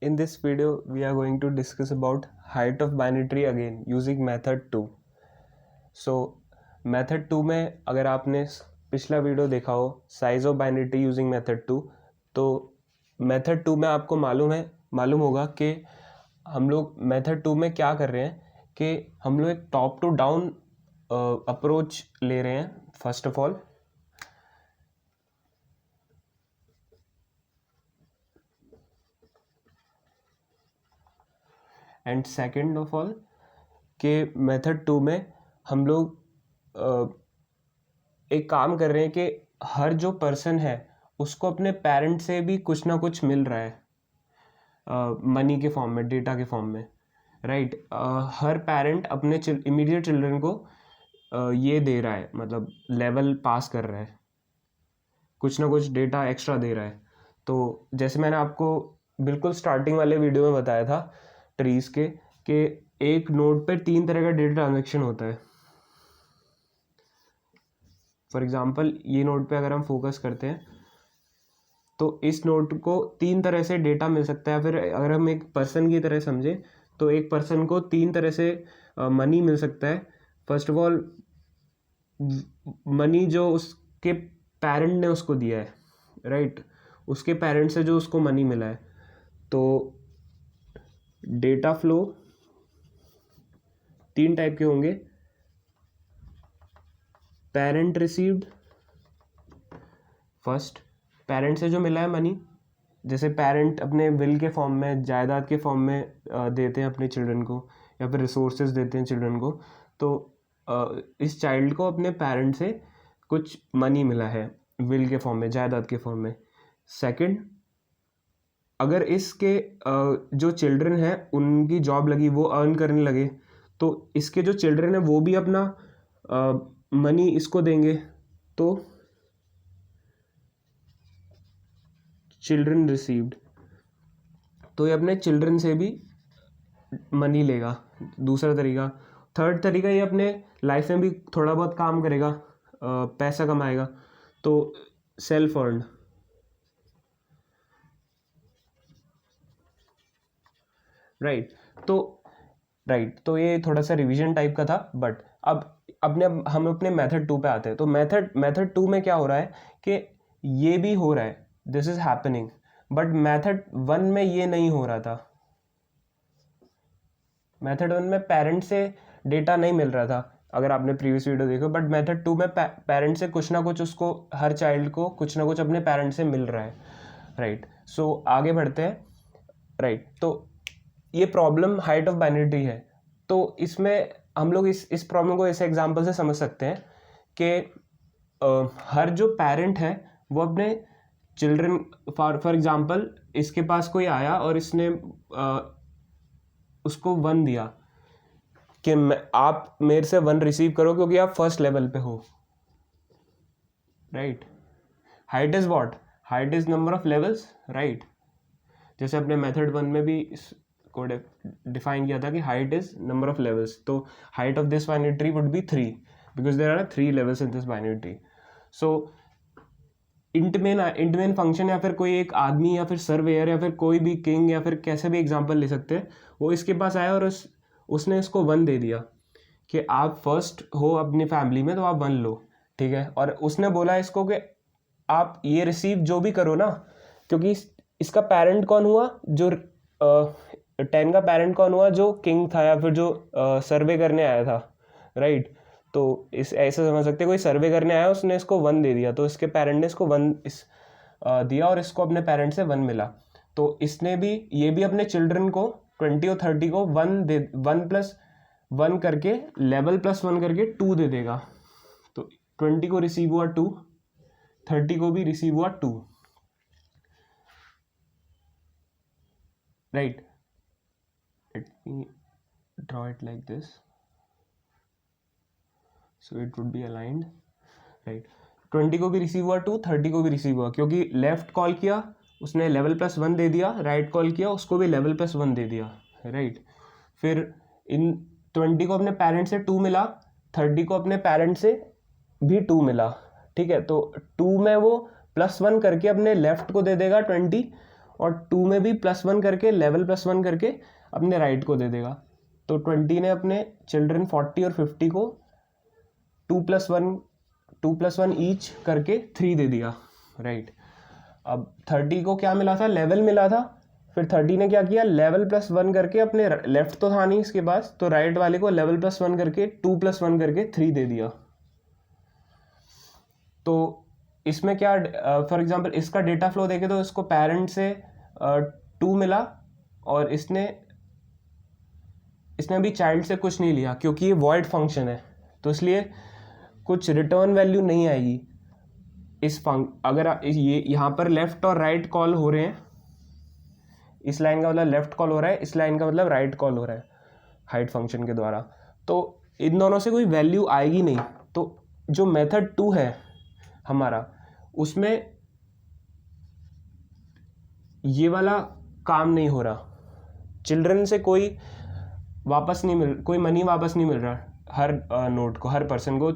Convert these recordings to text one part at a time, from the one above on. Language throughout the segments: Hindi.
In this video, we are going to discuss about height of binary tree again using method 2. So method 2 में अगर आपने पिछला वीडियो देखा हो size of binary tree using method 2, तो मेथड 2 में आपको मालूम होगा कि हम लोग मेथड 2 में क्या कर रहे हैं कि हम लोग एक टॉप टू डाउन अप्रोच ले रहे हैं first of all. And second of all के मेथड 2 में हम लोग एक काम कर रहे हैं कि हर जो पर्सन है उसको अपने पेरेंट से भी कुछ ना कुछ मिल रहा है मनी के फॉर्म में, डेटा के फॉर्म में, राइट। हर पेरेंट अपने इमीडिएट चिल्ड्रन को ये दे रहा है, मतलब लेवल पास कर रहा है, कुछ ना कुछ डेटा एक्स्ट्रा दे रहा है। तो जैसे मैंने आपको बिल्कुल स्टार्टिंग वाले वीडियो में बताया था ट्रीज के कि एक नोड पे 3 तरह का डेटा ट्रांजेक्शन होता है। फॉर एग्जांपल ये नोड पे अगर हम फोकस करते हैं तो इस नोड को 3 तरह से डेटा मिल सकता है। फिर अगर हम एक पर्सन की तरह समझें तो एक पर्सन को 3 तरह से मनी मिल सकता है। फर्स्ट ऑफ ऑल मनी जो उसके पेरेंट ने उसको दिया है, राइट, उसके पेरेंट से जो उसको मनी मिला है। तो डेटा फ्लो 3 टाइप के होंगे। पेरेंट रिसीव्ड, फर्स्ट पेरेंट से जो मिला है मनी, जैसे पेरेंट अपने विल के फॉर्म में, जायदाद के फॉर्म में देते हैं अपने चिल्ड्रन को, या फिर रिसोर्सेज देते हैं चिल्ड्रन को। तो इस चाइल्ड को अपने पेरेंट से कुछ मनी मिला है विल के फॉर्म में, जायदाद के फॉर्म में। सेकंड, अगर इसके जो चिल्ड्रन हैं उनकी जॉब लगी, वो अर्न करने लगे, तो इसके जो चिल्ड्रन हैं वो भी अपना मनी इसको देंगे। तो चिल्ड्रन रिसीव्ड, तो ये अपने चिल्ड्रन से भी मनी लेगा, दूसरा तरीका। थर्ड तरीका, ये अपने लाइफ में भी थोड़ा बहुत काम करेगा, पैसा कमाएगा, तो सेल्फ अर्न, राइट। तो ये थोड़ा सा रिवीजन टाइप का था। बट अब हम अपने मेथड 2 पे आते हैं। तो मेथड 2 में क्या हो रहा है कि ये भी हो रहा है, this is happening, but method 1 में ये नहीं हो रहा था। मेथड 1 में पेरेंट से डेटा नहीं मिल रहा था, अगर आपने प्रीवियस वीडियो देखो। बट मेथड 2 में पेरेंट से कुछ ना कुछ उसको, हर चाइल्ड को कुछ ना कुछ अपने पेरेंट से मिल रहा है, राइट। सो आगे बढ़ते हैं, राइट। तो ये problem height of binary tree है। तो इसमें हम लोग इस प्रॉब्लम को ऐसे एग्जांपल से समझ सकते हैं कि हर जो पेरेंट है वो अपने चिल्ड्रन, फॉर एग्जांपल इसके पास कोई आया और इसने उसको 1 दिया कि आप मेरे से 1 रिसीव करो क्योंकि आप फर्स्ट लेवल पे हो, right. Height is what? Height is number of levels, right. जैसे अपने मेथड 1 में भी को डिफाइन किया था कि height is number of levels. तो height of this binary tree would be 3 because there are 3 levels in this binary tree. So int main function, या फिर कोई एक आदमी, या फिर सर्वेयर, या फिर कोई भी किंग, या फिर कैसे भी एग्जांपल ले सकते हैं, वो इसके पास आया और उसने इसको 1 दे दिया कि आप फर्स्ट हो अपनी फैमिली में तो आप 1 लो, ठीक है। और उसने बोला इसको कि आप ये रिसीव जो भी करो ना, क्योंकि इसका पेरेंट कौन हुआ, जो 10 का पेरेंट कौन हुआ, जो किंग था, या फिर जो सर्वे करने आया था, राइट। तो इस ऐसे समझ सकते हैं, कोई सर्वे करने आया, उसने इसको 1 दे दिया, तो इसके पेरेंट ने इसको 1 दिया और इसको अपने पेरेंट से 1 मिला। तो इसने भी, ये भी अपने चिल्ड्रन को 20 और 30 को 1 प्लस 1 करके, लेवल प्लस 1 करके 2 दे देगा। तो 20 को रिसीव हुआ 2, 30 को भी रिसीव हुआ 2, right. Let me draw it like this, so it would be aligned, right। 20 को भी रिसीव हुआ 2, 30 को भी रिसीव हुआ, क्योंकि लेफ्ट कॉल किया उसने लेवल प्लस 1 दे दिया, राइट कॉल किया उसको भी लेवल प्लस 1 दे दिया, राइट। फिर इन 20 को अपने पेरेंट से 2 मिला, 30 को अपने पेरेंट से भी 2 मिला, ठीक है। तो 2 में वो +1 करके अपने लेफ्ट को दे देगा 20, और 2 में भी +1 करके लेवल +1 करके अपने राइट को दे देगा। तो 20 ने अपने चिल्ड्रन 40 और 50 को 2+1 ईच करके 3 दे दिया, राइट। अब 30 को क्या मिला था, लेवल मिला था। फिर 30 ने क्या किया, लेवल +1 करके अपने लेफ्ट तो था नहीं इसके पास, तो राइट वाले को लेवल +1 करके 2+1 करके 3 दे दिया। तो इसमें क्या, फॉर एग्जांपल इसका डेटा फ्लो देखे तो इसको पेरेंट से 2 मिला और इसने अभी चाइल्ड से कुछ नहीं लिया क्योंकि ये वॉइड फंक्शन है, तो इसलिए कुछ रिटर्न वैल्यू नहीं आएगी अगर ये यहाँ पर लेफ्ट और राइट कॉल हो रहे हैं, इस लाइन का मतलब लेफ्ट कॉल हो रहा है, इस लाइन का मतलब राइट कॉल हो रहा है हाइट फंक्शन के द्वारा, तो इन दोनों से कोई वैल्यू आएगी नहीं। तो जो मेथड 2 है हमारा, उसमें ये वाला काम नहीं हो रहा, चिल्ड्रन से कोई मनी वापस नहीं मिल रहा हर नोड को, हर पर्सन को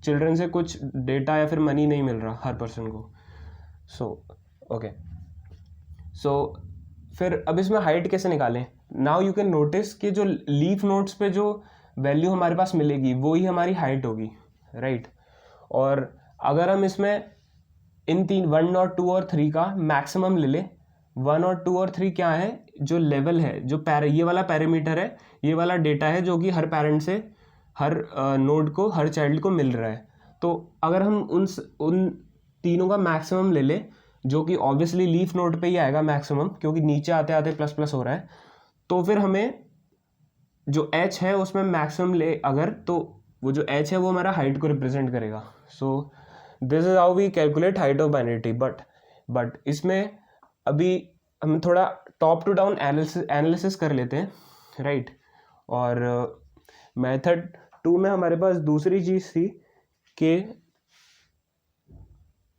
चिल्ड्रन से कुछ डेटा या फिर मनी नहीं मिल रहा हर पर्सन को। सो फिर अब इसमें हाइट कैसे निकालें। नाउ यू कैन नोटिस कि जो लीफ नोड्स पे जो वैल्यू हमारे पास मिलेगी वो ही हमारी हाइट होगी, राइट। और अगर हम इसमें इन 1 और 2 और 3 का मैक्सिमम ले ले, 1 और 2 और 3 क्या है, जो लेवल है, जो ये वाला पैरामीटर है, ये वाला डेटा है जो कि हर पेरेंट से हर नोड को, हर चाइल्ड को मिल रहा है। तो अगर हम उन तीनों का मैक्सिमम ले ले, जो कि ऑब्वियसली लीफ नोड पे ही आएगा मैक्सिमम, क्योंकि नीचे आते आते ++ हो रहा है, तो फिर हमें जो h है उसमें मैक्सिमम ले अगर, तो वो जो h है वो हमारा हाइट को रिप्रेजेंट करेगा। So this is how we calculate height of binary tree. But इसमें अभी हम थोड़ा टॉप टू डाउन एनालिसिस कर लेते हैं, राइट। और मेथड 2 में हमारे पास दूसरी चीज़ थी कि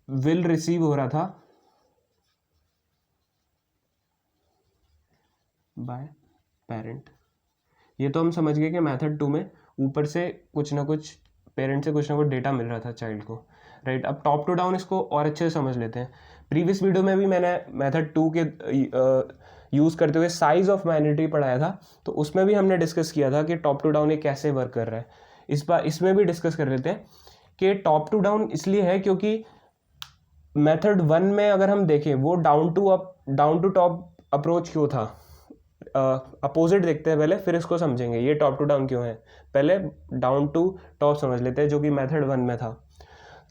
विल रिसीव हो रहा था बाय पेरेंट। ये तो हम समझ गए कि मेथड 2 में ऊपर से कुछ ना कुछ पेरेंट से कुछ ना कुछ डेटा मिल रहा था चाइल्ड को, राइट। अब टॉप टू डाउन इसको और अच्छे से समझ लेते हैं। प्रीवियस वीडियो में भी मैंने मेथड 2 के यूज़ करते हुए साइज ऑफ बाइनरी ट्री पढ़ाया था, तो उसमें भी हमने डिस्कस किया था कि टॉप टू डाउन ये कैसे वर्क कर रहा है। इस बार इसमें भी डिस्कस कर लेते हैं कि टॉप टू डाउन इसलिए है क्योंकि मेथड 1 में अगर हम देखें वो डाउन टू टॉप अप्रोच क्यों था। अपोजिट देखते हैं पहले, फिर इसको समझेंगे ये टॉप टू डाउन क्यों है। पहले डाउन टू टॉप समझ लेते हैं, जो कि मेथड 1 में था।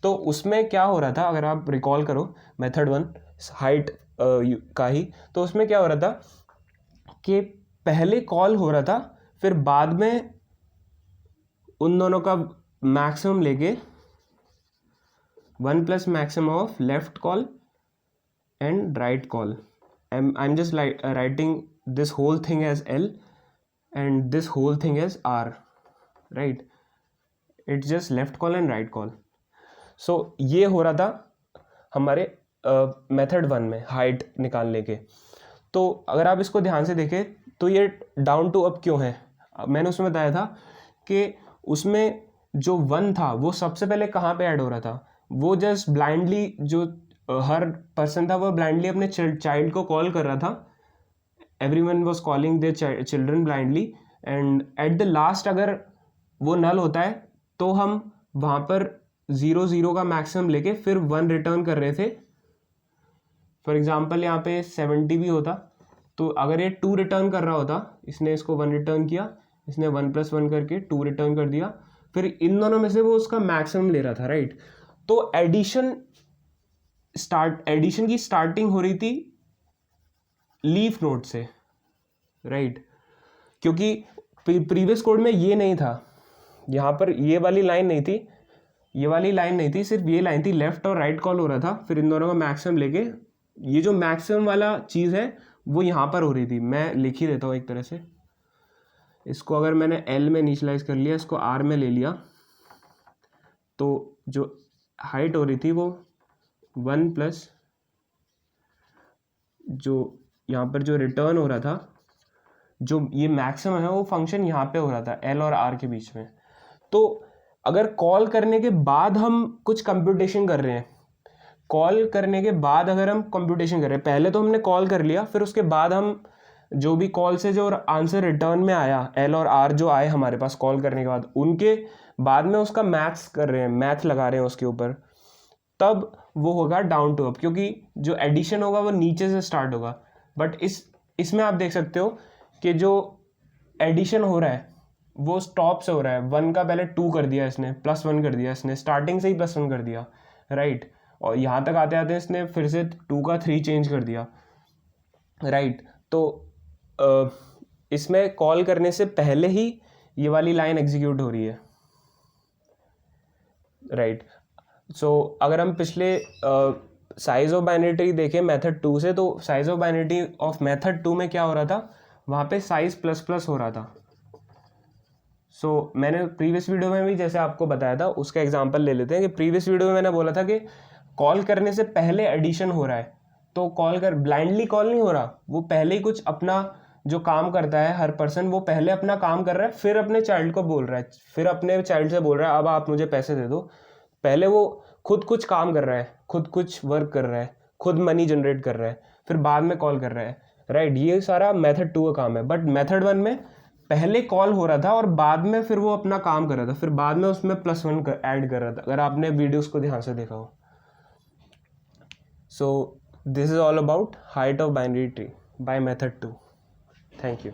तो उसमें क्या हो रहा था, अगर आप रिकॉल करो मेथड 1 हाइट का ही, तो उसमें क्या हो रहा था कि पहले कॉल हो रहा था, फिर बाद में उन दोनों का मैक्सिमम लेके 1 plus maximum of left call and right call. I'm just writing this whole thing as L and this whole thing as R, right? It's just left call and right call. So ये हो रहा था हमारे मेथड 1 में हाइट निकालने के। तो अगर आप इसको ध्यान से देखें तो ये डाउन टू अप क्यों है, मैंने उसमें बताया था कि उसमें जो 1 था वो सबसे पहले कहाँ पे ऐड हो रहा था, वो जस्ट ब्लाइंडली जो हर पर्सन था वो ब्लाइंडली अपने चाइल्ड को कॉल कर रहा था। Everyone was calling their children blindly, and at the last अगर वो नल होता है तो हम वहाँ पर 0 का मैक्सिमम लेके फिर 1 रिटर्न कर रहे थे। फॉर एग्जांपल यहाँ पे 70 भी होता, तो अगर ये 2 रिटर्न कर रहा होता, इसने इसको 1 रिटर्न किया, इसने 1 + 1 करके 2 रिटर्न कर दिया, फिर इन दोनों में से वो उसका मैक्सिमम ले रहा था, राइट। तो एडिशन की स्टार्टिंग हो रही थी लीफ नोड से, राइट। क्योंकि प्रीवियस कोड में ये नहीं था, यहाँ पर ये वाली लाइन नहीं थी, सिर्फ ये लाइन थी, लेफ्ट और राइट कॉल हो रहा था, फिर इन दोनों का मैक्सिमम लेके ये जो मैक्सिमम वाला चीज़ है वो यहाँ पर हो रही थी। मैं लिख ही देता हूँ एक तरह से, इसको अगर मैंने L में इनिशियलाइज कर लिया, इसको R में ले लिया, तो जो हाइट हो रही थी वो 1 प्लस जो यहाँ पर जो रिटर्न हो रहा था, जो ये मैक्सिमम है वो फंक्शन यहाँ पे हो रहा था L और R के बीच में। तो अगर कॉल करने के बाद हम कुछ कंप्यूटेशन कर रहे हैं कॉल करने के बाद अगर हम कंप्यूटेशन करें, पहले तो हमने कॉल कर लिया, फिर उसके बाद हम जो भी कॉल से जो आंसर रिटर्न में आया, एल और आर जो आए हमारे पास कॉल करने के बाद, उनके बाद में उसका मैथ्स कर रहे हैं, मैथ लगा रहे हैं उसके ऊपर, तब वो होगा डाउन टू अप, क्योंकि जो एडिशन होगा वो नीचे से स्टार्ट होगा। बट इसमें आप देख सकते हो कि जो एडिशन हो रहा है वो टॉप से हो रहा है। 1 का पहले 2 कर दिया इसने, +1 कर दिया इसने, स्टार्टिंग से ही +1 कर दिया, राइट। और यहाँ तक आते आते इसने फिर से 2 का 3 चेंज कर दिया, राइट। तो इसमें कॉल करने से पहले ही ये वाली लाइन एग्जीक्यूट हो रही है, राइट। सो अगर हम पिछले साइज ऑफ बाइनरी ट्री देखें मेथड 2 से, तो size of binary tree of method 2 में क्या हो रहा था, वहाँ पे साइज ++ हो रहा था। मैंने प्रीवियस वीडियो में भी जैसे आपको बताया था, उसका एग्जांपल ले लेते हैं कि प्रीवियस वीडियो में मैंने बोला था कि कॉल करने से पहले एडिशन हो रहा है, तो ब्लाइंडली कॉल नहीं हो रहा, वो पहले ही कुछ अपना जो काम करता है हर पर्सन, वो पहले अपना काम कर रहा है, फिर अपने चाइल्ड को बोल रहा है, फिर अपने चाइल्ड से बोल रहा है अब आप मुझे पैसे दे दो। पहले वो खुद कुछ काम कर रहा है, खुद कुछ वर्क कर रहा है, खुद मनी जनरेट कर रहा है, फिर बाद में कॉल कर रहा है, राइट। ये सारा मेथड 2 का काम है। बट मेथड 1 में पहले कॉल हो रहा था और बाद में फिर वो अपना काम कर रहा था, फिर बाद में उसमें +1 ऐड कर रहा था, अगर आपने वीडियोस को ध्यान से देखा हो। सो this is all about height of binary tree by method 2। Thank you.